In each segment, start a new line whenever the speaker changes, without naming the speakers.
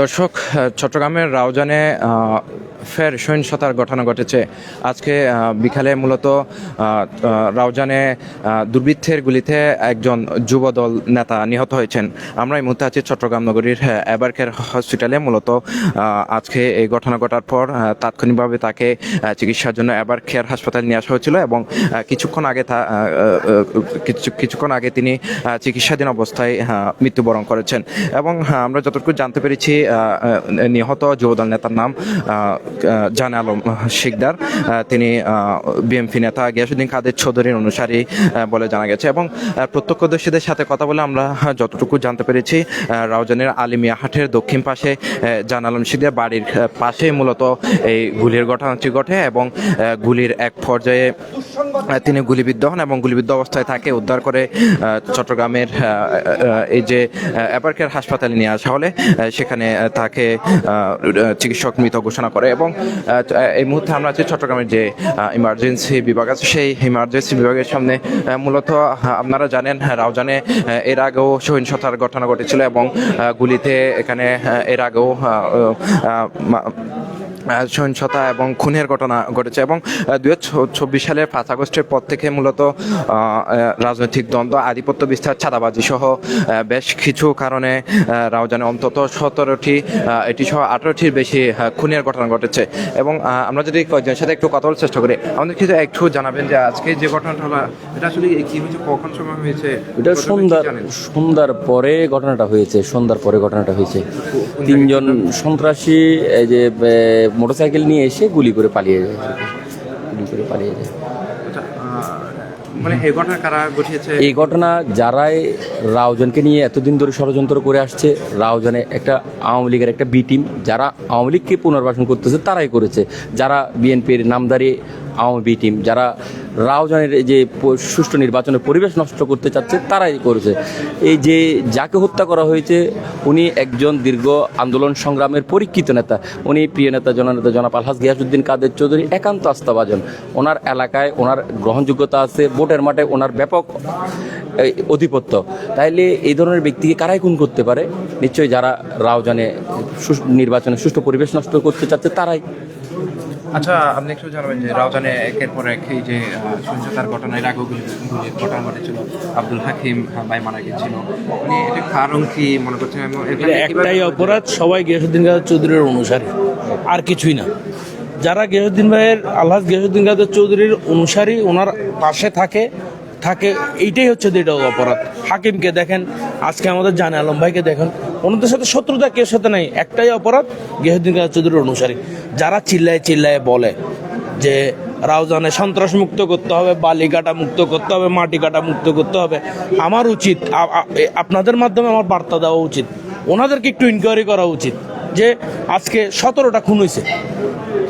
দর্শক, চট্টগ্রামের রাউজানে ফের সহিংসতার ঘটনা ঘটেছে। আজকে বিকালে মূলত রাউজানে দুর্বৃত্তের গুলিতে একজন যুবদল নেতা নিহত হয়েছেন। আমরা এই মুহূর্তে আছি চট্টগ্রাম নগরীর এবারকের হসপিটালে। মূলত আজকে এই ঘটনা ঘটার পর তাৎক্ষণিকভাবে তাকে চিকিৎসার জন্য এবার কেয়ার হাসপাতালে নিয়ে আসা হয়েছিল এবং কিছুক্ষণ আগে তিনি চিকিৎসাধীন অবস্থায় মৃত্যুবরণ করেছেন। এবং আমরা যতটুকু জানতে পেরেছি, নিহত যুবদল নেতার নাম জানে আলম শিকদার। তিনি বিএনপি নেতা গিয়াসউদ্দিন কাদের চৌধুরীর অনুসারী বলে জানা গেছে। এবং প্রত্যক্ষদর্শীদের সাথে কথা বলে আমরা যতটুকু জানতে পেরেছি, রাউজানের আলিমিয়া হাটের দক্ষিণ পাশে জানে আলম শিকদার বাড়ির পাশে মূলত এই গুলির ঘটনাটি ঘটে এবং গুলির এক পর্যায়ে তিনি গুলিবিদ্ধ হন এবং গুলিবিদ্ধ অবস্থায় তাকে উদ্ধার করে চট্টগ্রামের এই যে এবারকের হাসপাতালে নিয়ে আসা হলে সেখানে তাকে চিকিৎসক মৃত ঘোষণা করে। এবং এই মুহূর্তে আমরা আছি চট্টগ্রামের যে ইমার্জেন্সি বিভাগ আছে, সেই ইমার্জেন্সি বিভাগের সামনে। মূলত আপনারা জানেন, রাউজানে এর আগেও সহিংসতার ঘটনা ঘটেছিল এবং গুলিতে এখানে এর আগেও সহিংসতা এবং খুনের ঘটনা ঘটেছে। এবং 2024 সালের 5 আগস্টের পর থেকে মূলত রাজনৈতিক দ্বন্দ্ব, আধিপত্য বিস্তার, চাঁদাবাজি সহ বেশ কিছু কারণে রাউজানে অন্তত 17টি, এটি সহ 18টির বেশি খুনের ঘটনা ঘটেছে। এবং আমরা যদি কয়েকজনের সাথে একটু কথা বলার চেষ্টা করি, আমাদের কিন্তু একটু জানাবেন যে আজকে যে ঘটনাটা হলো এটা আসলে কি হয়েছে, কখন সময় হয়েছে?
এটা সন্ধ্যার পরে ঘটনাটা হয়েছে। তিনজন সন্ত্রাসী এই যে মোটরসাইকেল নিয়ে এসে গুলি করে পালিয়ে যায়।
মানে এই ঘটনা কারা ঘটিয়েছে?
এই ঘটনা যারাই রাউজানকে নিয়ে এতদিন ধরে ষড়যন্ত্র করে আসছে, রাউজানে একটা আওয়ামী লীগের একটা বি টিম যারা আওয়ামী লীগকে পুনর্বাসন করতেছে তারাই করেছে। যারা বিএনপির নামধারী আওয়ামী বি টিম যারা রাউজানের যে সুষ্ঠু নির্বাচনের পরিবেশ নষ্ট করতে চাচ্ছে তারাই করেছে। এই যে যাকে হত্যা করা হয়েছে উনি একজন দীর্ঘ আন্দোলন সংগ্রামের পরীক্ষিত নেতা। উনি প্রিয় নেতা জনাব আলহাজ গিয়াসউদ্দিন কাদের চৌধুরী একান্ত আস্থাভাজন। ওনার এলাকায় ওনার গ্রহণযোগ্যতা আছে, ভোটের মাঠে ওনার ব্যাপক আধিপত্য। তাইলে এই ধরনের ব্যক্তিকে কারাই খুন করতে পারে? নিশ্চয়ই যারা রাউজানে নির্বাচনের সুষ্ঠু পরিবেশ নষ্ট করতে চাচ্ছে তারাই।
আচ্ছা, আপনি একটু জানাবেন যে রাউজানে একের পর এক এই যে সহিংসতার ঘটনা, এর আগেও গুলির ঘটনা ঘটেছিল, আব্দুল হাকিম ভাই মারা গেছিল, উনি এটা কারণ কি মনে করছেন?
একটাই অপরাধ, সবাই গিয়াসউদ্দিন কাদের চৌধুরীর অনুসারী, আর কিছুই না। যারা গিয়াসউদ্দিন ভাইয়ের আলহাজ গিয়াসউদ্দিন কাদের চৌধুরীর অনুসারী, ওনার পাশে থাকে এইটাই হচ্ছে যেটা অপরাধ। হাকিমকে দেখেন, আজকে আমাদের জানে আলম ভাইকে দেখেন, ওনাদের সাথে শত্রুতা কেউ সাথে নাই। একটাই অপরাধ, গিয়াসউদ্দিন কাদের চৌধুরীর অনুসারী। যারা চিল্লায় বলে যে রাউজানে সন্ত্রাস মুক্ত করতে হবে, বালি কাটা মুক্ত করতে হবে, মাটি কাটা মুক্ত করতে হবে, আমার উচিত আপনাদের মাধ্যমে আমার বার্তা দেওয়া উচিত, ওনাদেরকে একটু ইনকোয়ারি করা উচিত যে আজকে 17টা খুন হয়েছে,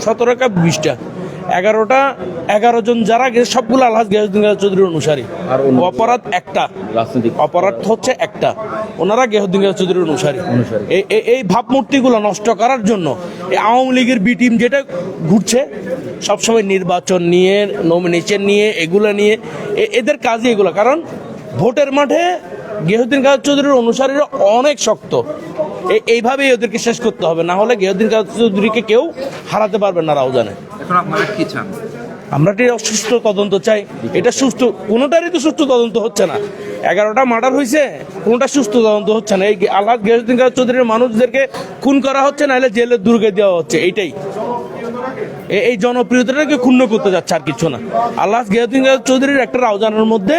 17টা 20টা 11 জন যারা গেছে সবগুলো আলহাজ গিয়াসউদ্দিন কাদের চৌধুরীর অনুসারী। আর অপরাধ একটা, অপরাধ হচ্ছে একটা, ওনারা গিয়াসউদ্দিন কাদের চৌধুরীর অনুসারী। এই ভাবমূর্তিগুলো নষ্ট করার জন্য এই আওয়ামী লীগের বি টিম যেটা ঘুরছে সবসময় নির্বাচন নিয়ে, নমিনেশন নিয়ে, এগুলো নিয়ে, এদের কাজই এগুলো। কারণ ভোটের মাঠে গিয়াসউদ্দিন কাদের চৌধুরীর অনুসারীরা অনেক শক্ত। এইভাবেই ওদেরকে শেষ করতে হবে, না হলে গিয়াসউদ্দিন কাদের চৌধুরীকে কেউ হারাতে পারবে না রাউজানে।
এখন আপনারা কি চান?
আমরা সুষ্ঠু তদন্ত চাই। এটা সুষ্ঠু, কোনোটারই তো সুষ্ঠু তদন্ত হচ্ছে না। 11টা মার্ডার হয়েছে, কোনোটা সুষ্ঠু তদন্ত হচ্ছে না। এই আলহাজ গিয়াসউদ্দিন কাদের চৌধুরীর মানুষদেরকে খুন করা হচ্ছে, নাহলে জেলের দুর্গে দেওয়া হচ্ছে। এইটাই এই জনপ্রিয়তাটাকে ক্ষুণ্ণ করতে যাচ্ছে, আর কিছু না। আলহাজ গিয়াসউদ্দিন কাদের চৌধুরীর একটা রাউজানের মধ্যে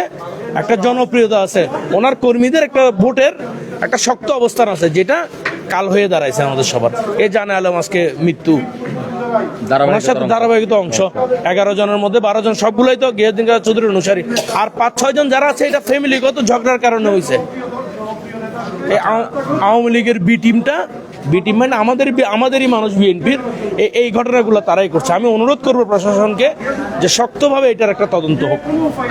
একটা জনপ্রিয়তা আছে, ওনার কর্মীদের একটা ভোটের একটা শক্ত অবস্থান আছে, যেটা কাল হয়ে দাঁড়াইছে আমাদের সবার। এ জানে আলম আজকে মৃত্যু, ওনার সাথে ধারাবাহিক অংশ। 11 জনের মধ্যে 12 জন সবগুলোই তো গিয়াসউদ্দিন কাদের চৌধুরীর অনুসারী। আর 5-6 জন যারা আছে এটা ফ্যামিলিগত ঝগড়ার কারণে হয়েছে। এই আওয়ামী লীগের বি টিমটা, বি টিম মানে আমাদেরই মানুষ, বিএনপির এই ঘটনাগুলো তারাই করছে। আমি অনুরোধ করবো প্রশাসনকে যে শক্তভাবে এটার একটা তদন্ত হোক।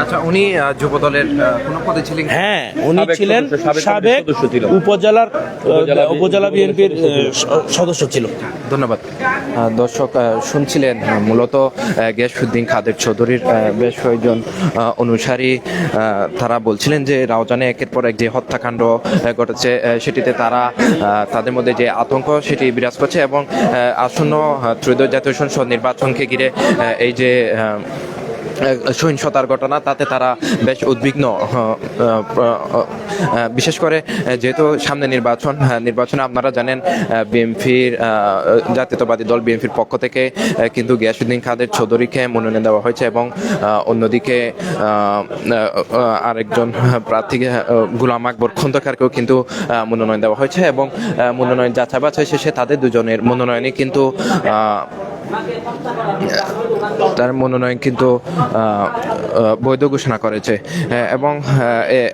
আচ্ছা, উনি যুবদলের কোন পদে ছিলেন?
হ্যাঁ, উনি ছিলেন সাবেক উপজেলা বিএনপির সদস্য ছিল।
ধন্যবাদ। দর্শক, শুনছিলেন মূলত গিয়াসউদ্দিন কাদের চৌধুরীর বেশ কয়েকজন অনুসারী। তারা বলছিলেন যে রাউজানে একের পর এক যে হত্যাকাণ্ড ঘটেছে সেটিতে তাদের মধ্যে যে আতঙ্ক সেটি বিরাজ করছে এবং আসন্ন ত্রয়োদশ জাতীয় সংসদ নির্বাচনকে ঘিরে এই যে সহিংসতার ঘটনা তাতে তারা বেশ উদ্বিগ্ন, বিশেষ করে যেহেতু সামনে নির্বাচনে আপনারা জানেন বিএনপির জাতীয়তাবাদী দল বিএনপির পক্ষ থেকে কিন্তু গিয়াসউদ্দিন কাদের চৌধুরীকে মনোনয়ন দেওয়া হয়েছে এবং অন্যদিকে আরেকজন প্রার্থী গোলাম আকবর খন্দকারকেও কিন্তু মনোনয়ন দেওয়া হয়েছে এবং মনোনয়ন যাচাই বাছাই শেষে তাদের দুজনের মনোনয়নে কিন্তু তার মনোনয়ন কিন্তু বৈধ ঘোষণা করেছে এবং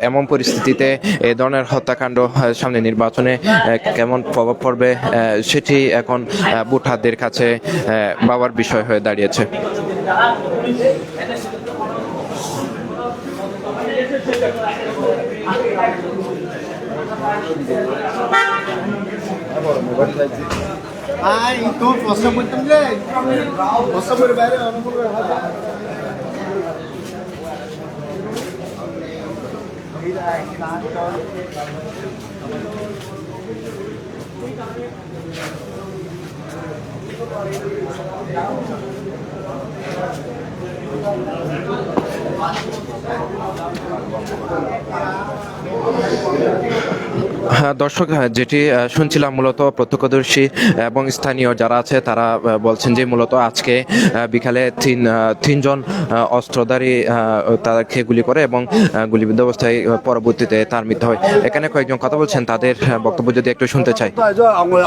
এমন পরিস্থিতিতে এই ধরনের হত্যাকাণ্ড সামনে নির্বাচনে কেমন প্রভাব পড়বে সেটি এখন ভোটারদের কাছে ভাবার বিষয় হয়ে দাঁড়িয়েছে।
itu puasa betul deh. Puasa berbeda orang pun berhati.
দর্শক, যেটি শুনছিলাম মূলত প্রত্যক্ষদর্শী এবং স্থানীয় যারা আছে তারা বলছেন যে মূলত আজকে বিকালে তিনজন অস্ত্রধারী তাদেরকে গুলি করে এবং গুলিবিদ্ধ অবস্থায় পরবর্তীতে তার মৃত্যু হয়। এখানে কয়েকজন কথা বলছেন, তাদের বক্তব্য যদি একটু শুনতে চাই।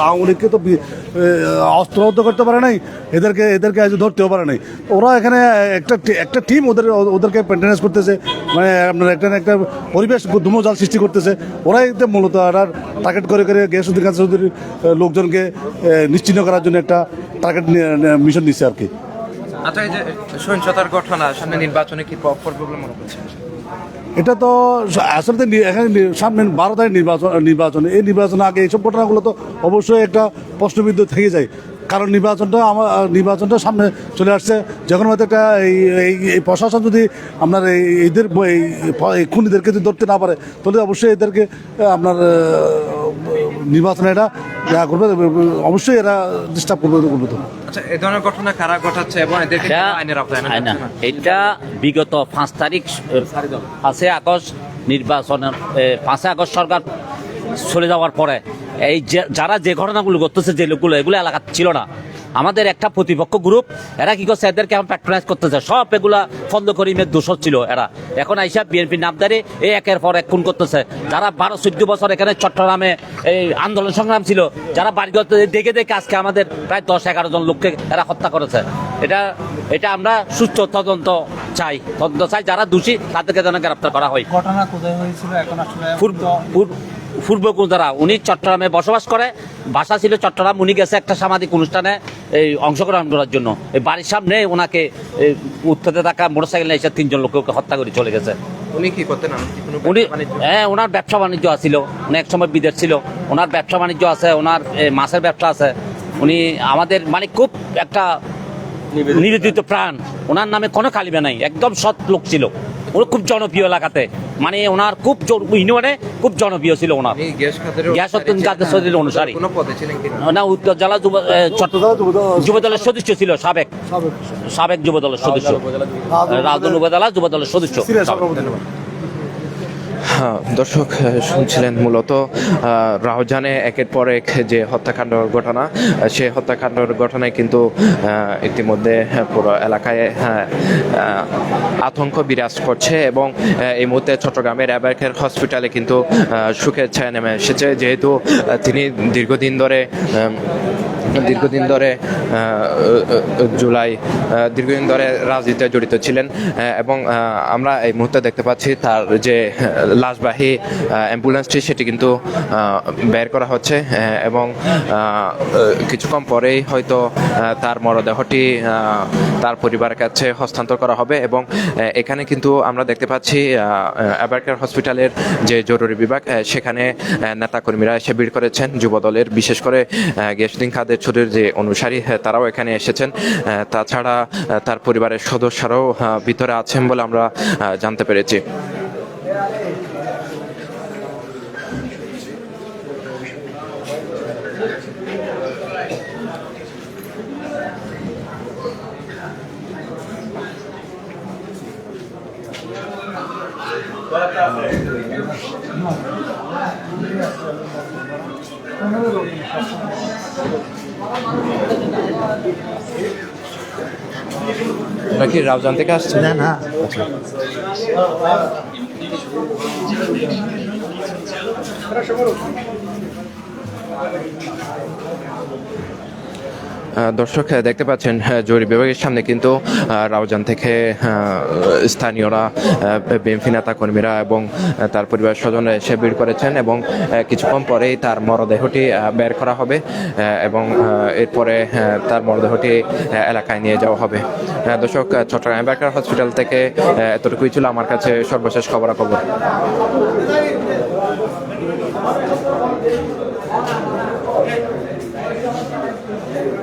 আওয়ামী লীগকে তো অস্ত্র করতে পারে নাই, এদেরকে আজ ধরতেও পারে নাই। ওরা এখানে একটা টিম ওদেরকে মেনটেন্যান্স করতেছে, মানে আপনার একটা পরিবেশ ধুমোজাল সৃষ্টি করতেছে। ওরাই মূলত টার্গেট করে গিয়াসউদ্দিন কাদের চৌধুরীর লোকজনকে নিশ্চিহ্ন করার জন্য একটা টার্গেট মিশন নিচ্ছে আর কি।
আচ্ছা, এই যে সহিংসতার ঘটনা সামনে নির্বাচনে কি প্রভাব বলে মনে করছেন?
এটা তো আসলে এখানে সামনে 12 তারিখ নির্বাচন, এই নির্বাচনের আগে এইসব ঘটনাগুলো তো অবশ্যই একটা প্রশ্নবিদ্ধ থেকে যায়। কারণ নির্বাচনটা সামনে চলে আসছে, যখন হয়তো একটা এই প্রশাসন যদি আপনার এদের এই খুনিদেরকে যদি ধরতে না পারে তাহলে অবশ্যই এদেরকে আপনার নির্বাচনে এটা যা করবে, অবশ্যই এরা ডিস্টার্ব করবে তো।
আচ্ছা, এই ধরনের ঘটনা কারা ঘটাচ্ছে এবং এদেরকে আইনের আওতায় আনা যাচ্ছে না?
এটা বিগত 5 তারিখ 5 আগস্ট নির্বাচনের 5 আগস্ট সরকার চলে যাওয়ার পরে এই যারা যে ঘটনাগুলো করতেছে, যে লোকগুলো এগুলো এলাকা ছিল না, আমাদের একটা প্রতিপক্ষ গ্রুপ এরা কি করছে, এদেরকে এখন প্যাট্রোনাইজ করতেছে। সব এগুলা ফন্দ করিমের দোষর ছিল এরা। এখন আইসা বিএনপি নামদারি এই একের পর এক খুন করতেছে। যারা 12-14 বছর এখানে চট্টগ্রামে এই আন্দোলন সংগ্রাম ছিল, যারা বাড়ি দেখে আজকে আমাদের প্রায় 10-11 জন লোককে এরা হত্যা করেছে। এটা আমরা সুস্থ তদন্ত চাই, যারা দোষী তাদেরকে যেন গ্রেপ্তার করা হয়।
ঘটনা কোথায় হয়েছিল এখন আসলে
পূর্ব কুন্দারা, উনি চট্টগ্রামে বসবাস করে, বাসা ছিল চট্টগ্রাম। উনি গেছে একটা সামাজিক অনুষ্ঠানে এই অংশগ্রহণ করার জন্য। এই বাড়ির সামনে ওনাকে উত্তরে থাকা মোটরসাইকেল নিয়ে এসে 3 জন লোককে হত্যা করে চলে গেছে।
উনি কি করতেন?
উনি ওনার ব্যবসা বাণিজ্য আছিল, উনি এক সময় বিদেশ ছিল, ওনার ব্যবসা বাণিজ্য আছে, ওনার মাছের ব্যবসা আছে। উনি আমাদের মানে খুব একটা নিবেদিত প্রাণ, ওনার নামে কোনো কালিমা নাই, একদম সৎ লোক ছিল। উনি খুব জনপ্রিয় এলাকাতে, মানে ওনার খুব ইউনিয়নে খুব জনপ্রিয় ছিল ওনার। গিয়াসউদ্দিন কাদের চৌধুরীর অনুসারী না, উত্তর জেলা যুব দলের সদস্য ছিল, সাবেক যুব দলের সদস্য, রাউজান উপজেলা যুব দলের সদস্য।
দর্শক, শুনছিলেন মূলত রাউজানে একের পর এক যে হত্যাকাণ্ড ঘটনা, সেই হত্যাকাণ্ডের ঘটনায় কিন্তু ইতিমধ্যে পুরো এলাকায় আতঙ্ক বিরাজ করছে এবং এই মুহূর্তে চট্টগ্রামের অ্যাবারকের হসপিটালে কিন্তু সুখের ছায়া নেমে এসেছে। যেহেতু তিনি দীর্ঘদিন ধরে রাজনীতিতে জড়িত ছিলেন এবং আমরা এই মুহূর্তে দেখতে পাচ্ছি তার যে লাশবাহী অ্যাম্বুলেন্সটি সেটি কিন্তু বের করা হচ্ছে এবং কিছুক্ষণ পরেই হয়তো তার মরদেহটি তার পরিবারের কাছে হস্তান্তর করা হবে এবং এখানে কিন্তু আমরা দেখতে পাচ্ছি অ্যাবারকের হসপিটালের যে জরুরি বিভাগ, সেখানে নেতাকর্মীরা এসে ভিড় করেছেন। যুবদলের বিশেষ করে গিয়াসউদ্দিন কাদের চৌধুরীর যে অনুসারী তারাও এখানে এসেছেন। তাছাড়া তার পরিবারের সদস্যরাও ভিতরে আছেন বলে আমরা জানতে পেরেছি। নাকি রাউজান থেকে আসছেন?
না না
দর্শক দেখতে পাচ্ছেন জরুরি বিভাগের সামনে কিন্তু রাউজান থেকে স্থানীয়রা, বিএনপি নেতা কর্মীরা এবং তার পরিবার স্বজনরা এসে ভিড় করেছেন এবং কিছুক্ষণ পরেই তার মরদেহটি বের করা হবে এবং এরপরে তার মরদেহটি এলাকায় নিয়ে যাওয়া হবে। দর্শক, চট্টগ্রাম এবারকার হসপিটাল থেকে এতটুকুই ছিল আমার কাছে সর্বশেষ খবরাখবর।